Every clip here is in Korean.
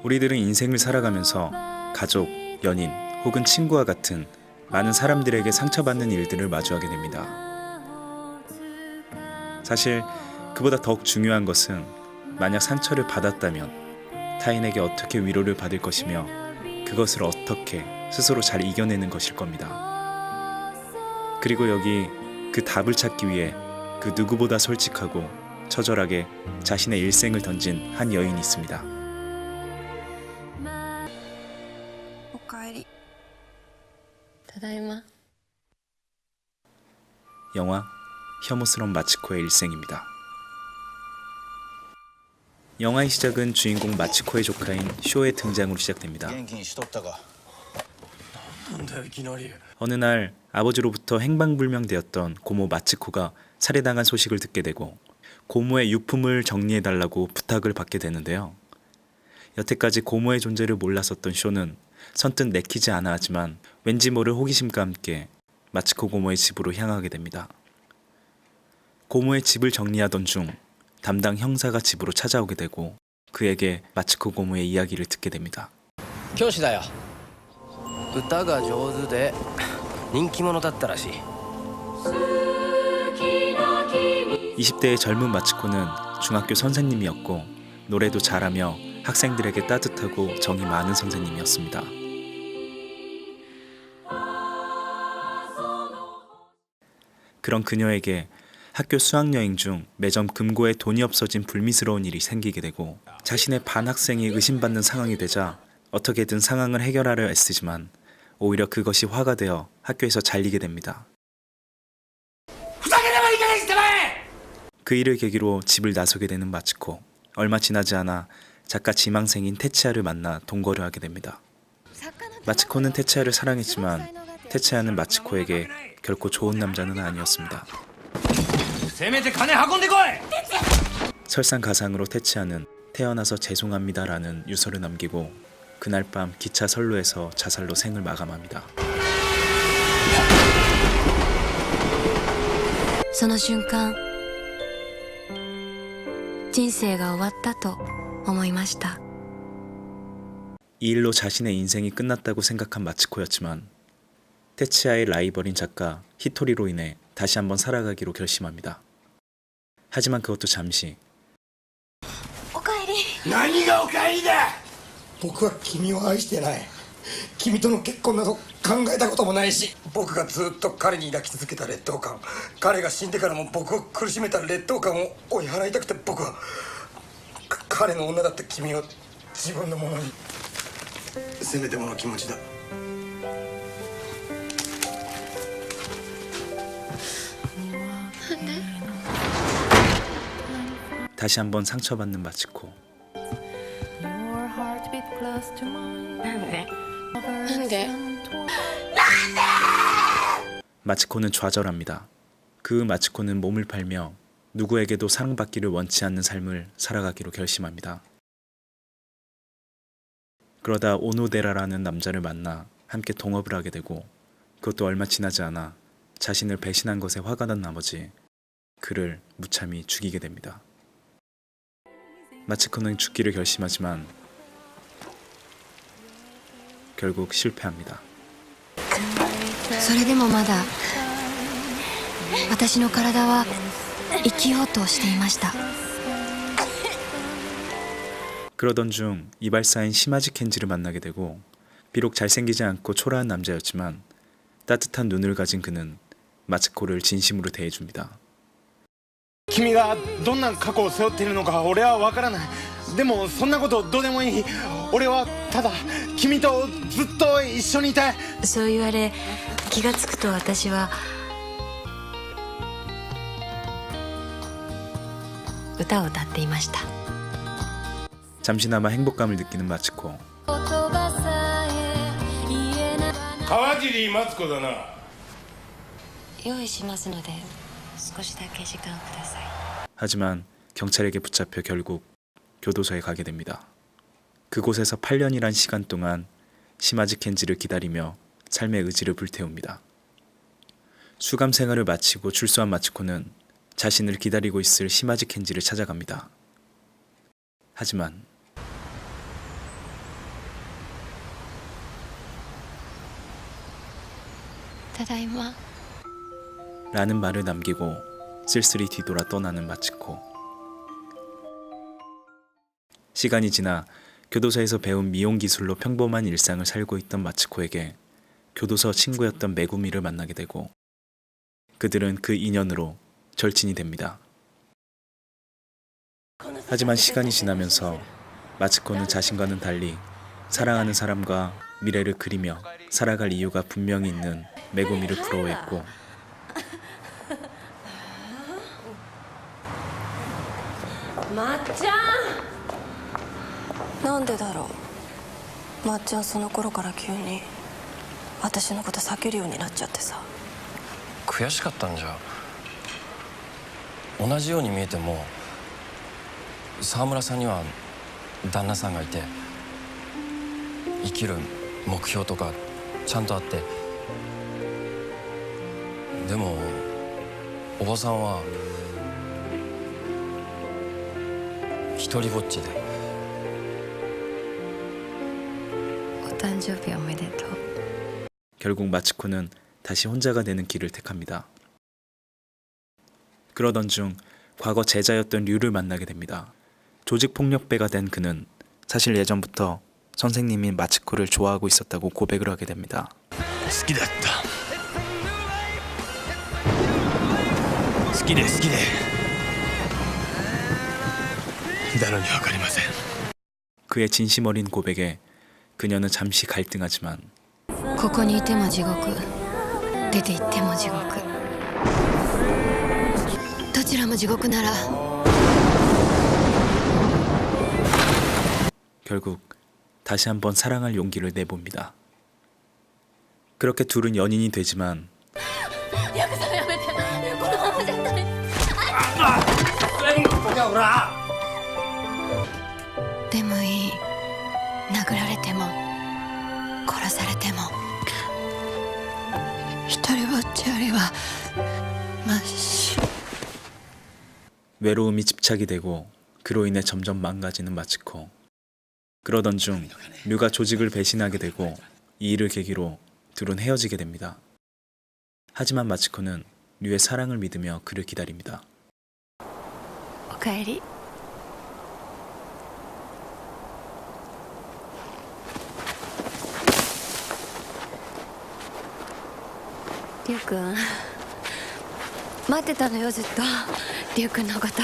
우리들은 인생을 살아가면서 가족, 연인 혹은 친구와 같은 많은 사람들에게 상처받는 일들을 마주하게 됩니다. 사실 그보다 더욱 중요한 것은 만약 상처를 받았다면 타인에게 어떻게 위로를 받을 것이며 그것을 어떻게 스스로 잘 이겨내는 것일 겁니다. 그리고 여기 그 답을 찾기 위해 그 누구보다 솔직하고 처절하게 자신의 일생을 던진 한 여인이 있습니다. おかえり。ただいま。 영화 혐오스런 마치코의 일생입니다. 영화의 시작은 주인공 마치코의 조카인 쇼의 등장으로 시작됩니다. 어느 날 아버지로부터 행방불명되었던 고모 마치코가 살해당한 소식을 듣게 되고 고모의 유품을 정리해달라고 부탁을 받게 되는데요. 여태까지 고모의 존재를 몰랐었던 쇼는 선뜻 내키지 않아 하지만 왠지 모를 호기심과 함께 마치코 고모의 집으로 향하게 됩니다. 고모의 집을 정리하던 중 담당 형사가 집으로 찾아오게 되고 그에게 마치코 고모의 이야기를 듣게 됩니다. 教師だよ。歌が上手で人気者だったらしい。 20대의 젊은 마치코는 중학교 선생님이었고 노래도 잘하며 학생들에게 따뜻하고 정이 많은 선생님이었습니다. 그런 그녀에게 학교 수학여행 중 매점 금고에 돈이 없어진 불미스러운 일이 생기게 되고 자신의 반 학생이 의심받는 상황이 되자 어떻게든 상황을 해결하려 애쓰지만 오히려 그것이 화가 되어 학교에서 잘리게 됩니다. 그 일을 계기로 집을 나서게 되는 마치코. 얼마 지나지 않아 작가 지망생인 테치아를 만나 동거를 하게 됩니다. 마치코는 테치아를 사랑했지만 테치아는 마치코에게 결코 좋은 남자는 아니었습니다. 설상가상으로 테치아는 태어나서 죄송합니다라는 유서를 남기고 그날 밤 기차 선로에서 자살로 생을 마감합니다. その瞬間、人生が終わったと思いました。 이 일로 자신의 인생이 끝났다고 생각한 마치코였지만 테치아의 라이벌인 작가 히토리로 인해 다시 한번 살아가기로 결심합니다. 하지만 그것도 잠시. おかえり。何がおかえりだ。僕は君を愛してない。君との結婚など考えたこともないし、僕がずっと彼に抱き続けた劣等感、彼が死んでからも僕を苦しめた劣等感を追い払いたくて、僕は彼の女だった君を自分のものに。せめてもの気持ちだ。 다시 한번 상처받는 마치코. なんで？ 마치코는 좌절합니다. 그 마치코는 몸을 팔며 누구에게도 사랑받기를 원치 않는 삶을 살아가기로 결심합니다. 그러다 오노데라라는 남자를 만나 함께 동업을 하게 되고 그것도 얼마 지나지 않아 자신을 배신한 것에 화가 난 나머지 그를 무참히 죽이게 됩니다. 마치코는 죽기를 결심하지만 결국 실패합니다. それでもまだ私の体は生きようとしていました。 그러던 중 이발사인 시마지 켄지를 만나게 되고 비록 잘생기지 않고 초라한 남자였지만 따뜻한 눈을 가진 그는 마치코를 진심으로 대해줍니다. 君がどんな過去を背負っているのか俺は分からない。でもそんなことどうでもいい。俺はただ君とずっと一緒にいたい。そう言われ気がつくと私は歌を歌っていました。 잠시나마 행복감을 느끼는 마치코. 川尻松子だな。用意しますので少しだけ時間ください。 하지만 경찰에게 붙잡혀 결국 교도소에 가게 됩니다. 그곳에서 8년이란 시간 동안 시마지 켄지를 기다리며 삶의 의지를 불태웁니다. 수감 생활을 마치고 출소한 마치코는 자신을 기다리고 있을 시마지 켄지를 찾아갑니다. 하지만 다다이마. 라는 말을 남기고 쓸쓸히 뒤돌아 떠나는 마츠코. 시간이 지나 교도소에서 배운 미용 기술로 평범한 일상을 살고 있던 마츠코에게 교도소 친구였던 메구미를 만나게 되고 그들은 그 인연으로 절친이 됩니다. 하지만 시간이 지나면서 마츠코는 자신과는 달리 사랑하는 사람과 미래를 그리며 살아갈 이유가 분명히 있는 메구미를 부러워했고なんでだろう。まっちゃんその頃から急に私のこと避けるようになっちゃってさ。悔しかったんじゃ。同じように見えても沢村さんには旦那さんがいて生きる目標とかちゃんとあって、でもおばさんは一人ぼっちで。お誕生日おめでとう。 결국 마츠코는 다시 혼자가 되는 길을 택합니다. 그러던 중 과거 제자였던 류를 만나게 됩니다. 조직폭력배가 된 그는 사실 예전부터 선생님인 마츠코를 좋아하고 있었다고 고백을 하게 됩니다. 好きだった好きでなのに分かりません 그의 진심 어린 고백에 그녀는 잠시 갈등하지만 ここにいても地獄、出て行っても地獄。どちらも地獄なら 결국 다시 한번 사랑할 용기를 내봅니다. 그렇게 둘은 연인이 되지만 でもいい。殴られても殺されても一人ぼっちよりはマシ。 외로움이 집착이 되고 그로 인해 점점 망가지는 마츠코. 그러던 중 류가 조직을 배신하게 되고 이 일을 계기로 둘은 헤어지게 됩니다. 하지만 마츠코는 류의 사랑을 믿으며 그를 기다립니다. おかえり。りゅうくん待ってたのよずっと。りゅうくんのこと。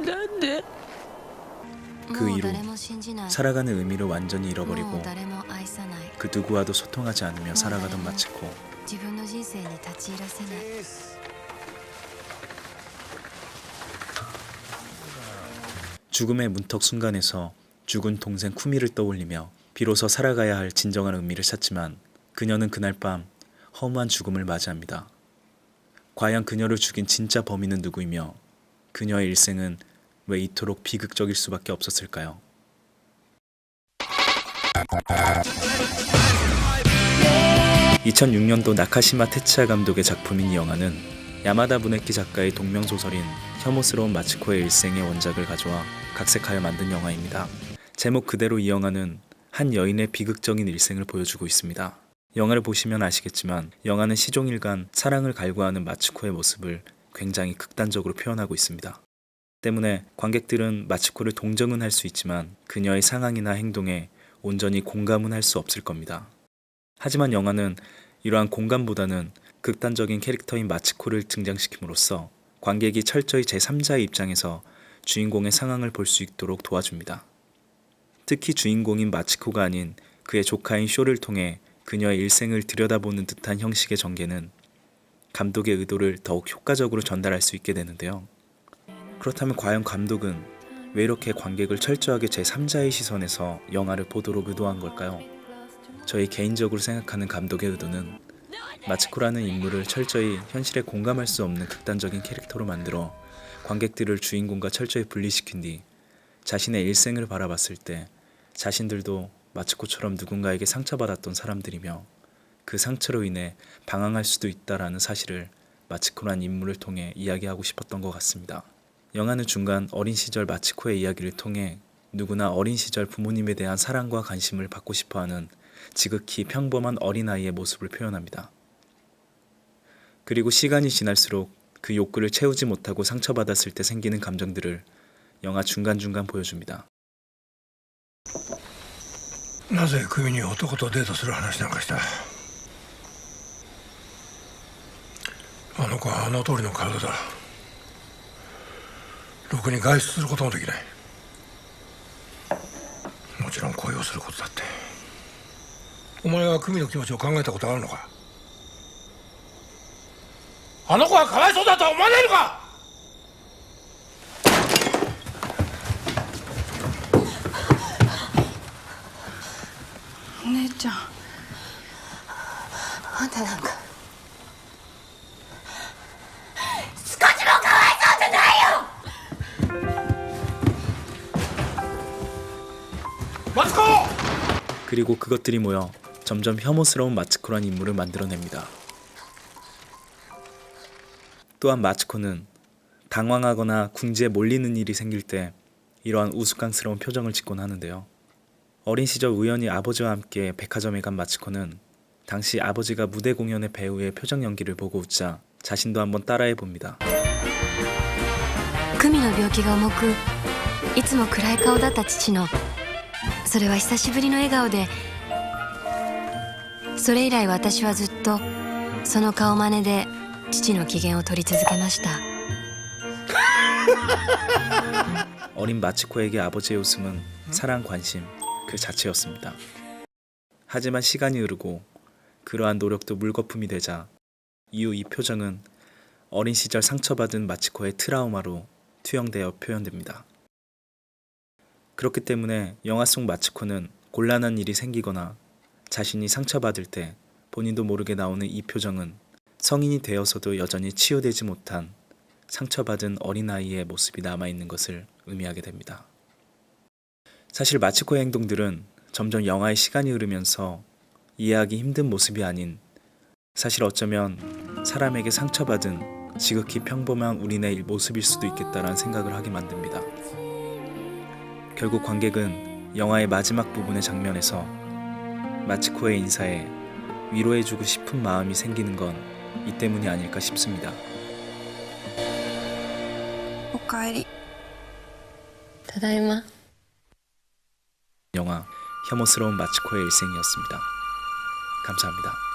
なんで 그 이후 살아가는 의미를 완전히 잃어버리고 그 누구와도 소통하지 않으며 살아가던 마츠코. 自分の人生に立ち入らせない。 죽음의 문턱 순간에서 죽은 동생 쿠미를 떠올리며 비로소 살아가야 할 진정한 의미를 찾지만 그녀는 그날 밤 허무한 죽음을 맞이합니다. 과연 그녀를 죽인 진짜 범인은 누구이며 그녀의 일생은 왜 이토록 비극적일 수밖에 없었을까요? (2006년도) 나카시마 테츠야 감독의 작품인 이 영화는 야마다 무네키 작가의 동명소설인 혐오스러운 마츠코의 일생의 원작을 가져와 각색하여 만든 영화입니다. 제목 그대로 이 영화는 한 여인의 비극적인 일생을 보여주고 있습니다. 영화를 보시면 아시겠지만 영화는 시종일관 사랑을 갈구하는 마츠코의 모습을 굉장히 극단적으로 표현하고 있습니다. 때문에 관객들은 마츠코를 동정은 할 수 있지만 그녀의 상황이나 행동에 온전히 공감은 할 수 없을 겁니다. 하지만 영화는 이러한 공감보다는 극단적인 캐릭터인 마츠코를 등장시킴으로써 관객이 철저히 제3자의 입장에서 주인공의 상황을 볼 수 있도록 도와줍니다. 특히 주인공인 마츠코가 아닌 그의 조카인 쇼를 통해 그녀의 일생을 들여다보는 듯한 형식의 전개는 감독의 의도를 더욱 효과적으로 전달할 수 있게 되는데요. 그렇다면 과연 감독은 왜 이렇게 관객을 철저하게 제3자의 시선에서 영화를 보도록 의도한 걸까요? 저희 개인적으로 생각하는 감독의 의도는 마츠코라는 인물을 철저히 현실에 공감할 수 없는 극단적인 캐릭터로 만들어 관객들을 주인공과 철저히 분리시킨 뒤 자신의 일생을 바라봤을 때 자신들도 마츠코처럼 누군가에게 상처받았던 사람들이며 그 상처로 인해 방황할 수도 있다라는 사실을 마츠코란 인물을 통해 이야기하고 싶었던 것 같습니다. 영화는 중간 어린 시절 마츠코의 이야기를 통해 누구나 어린 시절 부모님에 대한 사랑과 관심을 받고 싶어하는 지극히 평범한 어린아이의 모습을 표현합니다. 그리고 시간이 지날수록 그 욕구를 채우지 못하고 상처받았을 때 생기는 감정들을 영화 중간중간 보여줍니다. なぜ組に男とデートする話なんかした？あの子はあの通りの体だ。ろくに外出することもできない。もちろん恋をすることだって。お前は組の気持ちを考えたことあるのか？あの子はかわいそうだとは思わないのか？お姉ちゃん、あんたなんか少しもかわいそうじゃないよ。 マツコ！ 그리고 그것들이 모여 점점 혐오스러운 마츠코란 인물을 만들어냅니다. 또한 마츠코는 당황하거나 궁지에 몰리는 일이 생길 때 이러한 우스꽝스러운 표정을 짓곤 하는데요. 어린 시절 우연히 아버지와 함께 백화점에 간 마츠코는 당시 아버지가 무대 공연의 배우의 표정 연기를 보고 웃자 자신도 한번 따라해 봅니다. 久美の病気が重く、いつも暗い顔だった父の、それは久しぶりの笑顔で、それ以来私はずっとその顔真似で父の機嫌を取り続けました。 어린 마츠코에게 아버지의 웃음은 사랑, 관심 그 자체였습니다. 하지만 시간이 흐르고 그러한 노력도 물거품이 되자 이후 이 표정은 어린 시절 상처받은 마츠코의 트라우마로 투영되어 표현됩니다. 그렇기 때문에 영화 속 마츠코는 곤란한 일이 생기거나 자신이 상처받을 때 본인도 모르게 나오는 이 표정은 성인이 되어서도 여전히 치유되지 못한 상처받은 어린아이의 모습이 남아있는 것을 의미하게 됩니다. 사실 마츠코의 행동들은 점점 영화의 시간이 흐르면서 이해하기 힘든 모습이 아닌 사실 어쩌면 사람에게 상처받은 지극히 평범한 우리네 모습일 수도 있겠다라는 생각을 하게 만듭니다. 결국 관객은 영화의 마지막 부분의 장면에서 마츠코의 인사에 위로해주고 싶은 마음이 생기는 건 이 때문이 아닐까 싶습니다. おかえり。ただいま。 영화 혐오스러운 마츠코의 일생이었습니다. 감사합니다.